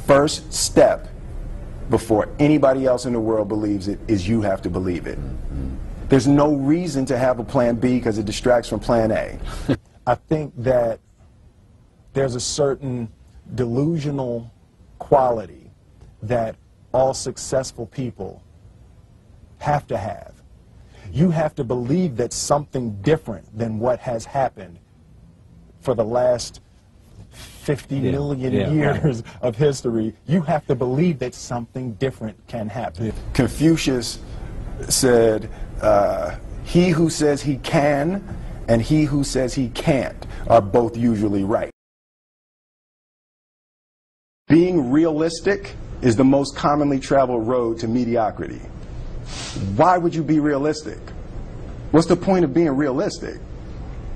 first step before anybody else in the world believes it is you have to believe it. There's no reason to have a plan B because it distracts from plan A. I think that there's a certain delusional quality that all successful people have to have. You have to believe that something different than what has happened for the last 50 million years of history. You have to believe that something different can happen. Confucius said, he who says he can and he who says he can't are both usually right. Being realistic is the most commonly traveled road to mediocrity. Why would you be realistic? What's the point of being realistic?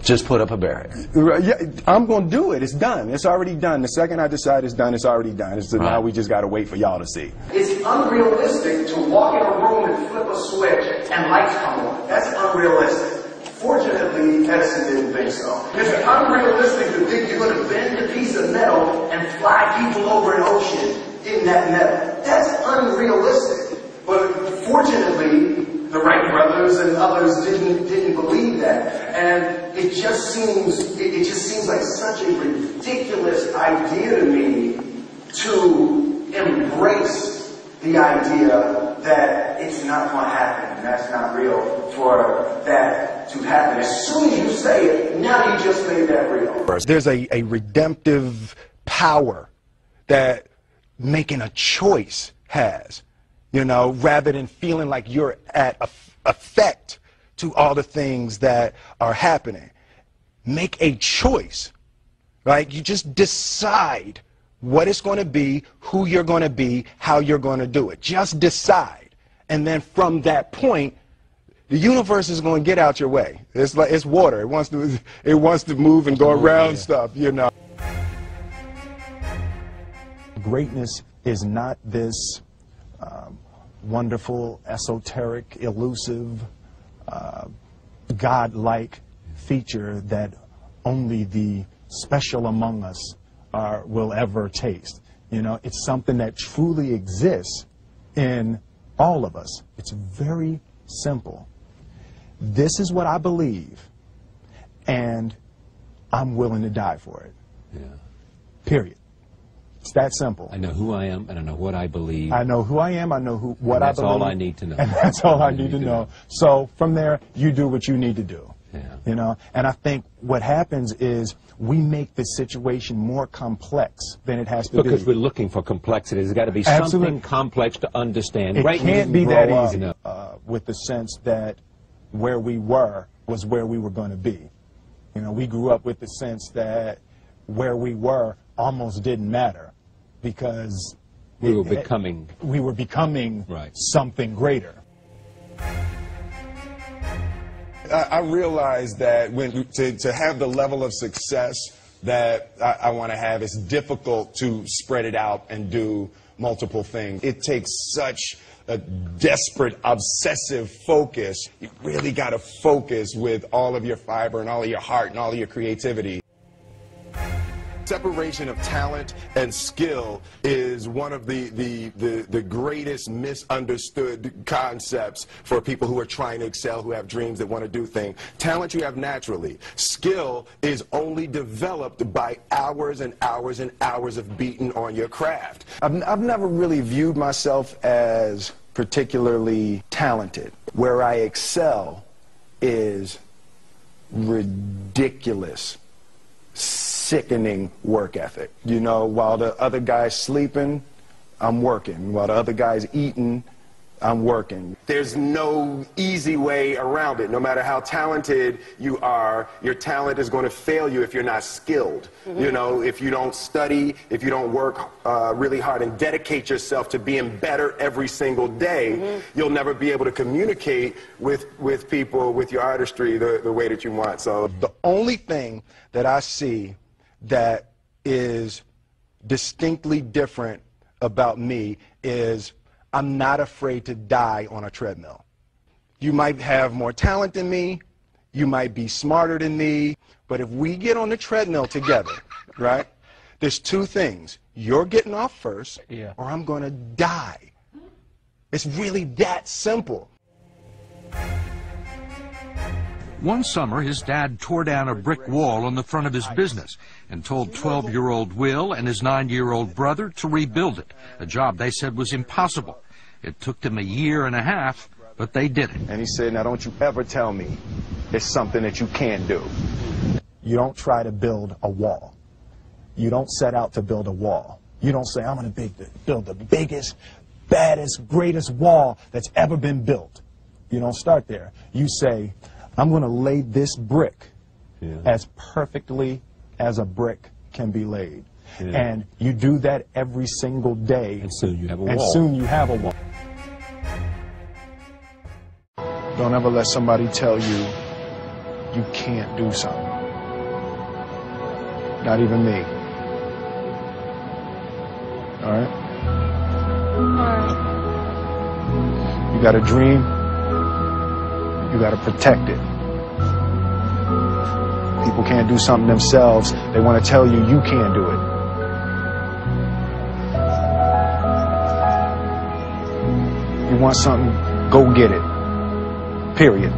Just put up a barrier. Yeah, I'm going to do it. It's done. It's already done. The second I decide it's done, it's already done. It's now we just got to wait for y'all to see. It's unrealistic to walk in a room and flip a switch and lights come on. That's unrealistic. Fortunately, Edison didn't think so. It's unrealistic to think you're going to bend a piece of metal and fly people over an ocean in that metal. That's unrealistic. But fortunately, the Wright brothers and others didn't believe that, and it just seems like such a ridiculous idea to me to embrace the idea that it's not going to happen and that's not real for that to happen. As soon as you say it, now you just made that real. There's a redemptive power that making a choice has. You know, rather than feeling like you're at effect to all the things that are happening. Make a choice, right? You just decide what it's going to be, who you're going to be, how you're going to do it. Just decide. And then from that point, the universe is going to get out your way. It's like it's water. It wants to move and go around stuff, you know. Greatness is not this wonderful, esoteric, elusive, God-like feature that only the special among us will ever taste. You know, it's something that truly exists in all of us. It's very simple. This is what I believe, and I'm willing to die for it. Yeah. Period. It's that simple. I know who I am, and I know what I believe. I know who I am, I know what I believe. That's all I need to know. And that's all I need to know. So from there, you do what you need to do. Yeah. You know, and I think what happens is we make the situation more complex than it has to be. Because we're looking for complexity. There's got to be something complex to understand. It can't be that easy. No. With the sense that where we were was where we were going to be. You know, we grew up with the sense that where we were almost didn't matter because we were becoming something greater. I realized that to have the level of success that I want to have, it's difficult to spread it out and do multiple things. It takes such a desperate, obsessive focus. You really got to focus with all of your fiber and all of your heart and all of your creativity. Separation of talent and skill is one of the greatest misunderstood concepts for people who are trying to excel, who have dreams, that want to do things. Talent you have naturally. Skill is only developed by hours and hours and hours of beating on your craft. I've never really viewed myself as particularly talented. Where I excel is ridiculous, sickening work ethic. You know, while the other guy's sleeping, I'm working. While the other guy's eating, I'm working. There's no easy way around it. No matter how talented you are, your talent is going to fail you if you're not skilled. You know, if you don't study, if you don't work really hard and dedicate yourself to being better every single day, you'll never be able to communicate with people, with your artistry, the way that you want. So the only thing that I see that is distinctly different about me is I'm not afraid to die on a treadmill. You might have more talent than me, you might be smarter than me, but if we get on the treadmill together, right, There's two things. You're getting off first, or I'm going to die. It's really that simple. One summer, his dad tore down a brick wall on the front of his business and told 12-year-old Will and his 9-year-old brother to rebuild it, a job they said was impossible. It took them a year and a half, but they did it. And he said, now don't you ever tell me it's something that you can't do. You don't try to build a wall. You don't set out to build a wall. You don't say, I'm going to build the biggest, baddest, greatest wall that's ever been built. You don't start there. You say, I'm going to lay this brick as perfectly as a brick can be laid. And you do that every single day. And soon you have a wall. And soon you have a wall. Don't ever let somebody tell you you can't do something. Not even me. All right? You got a dream. You got to protect it. People can't do something themselves. They want to tell you you can't do it. You want something, go get it. Period.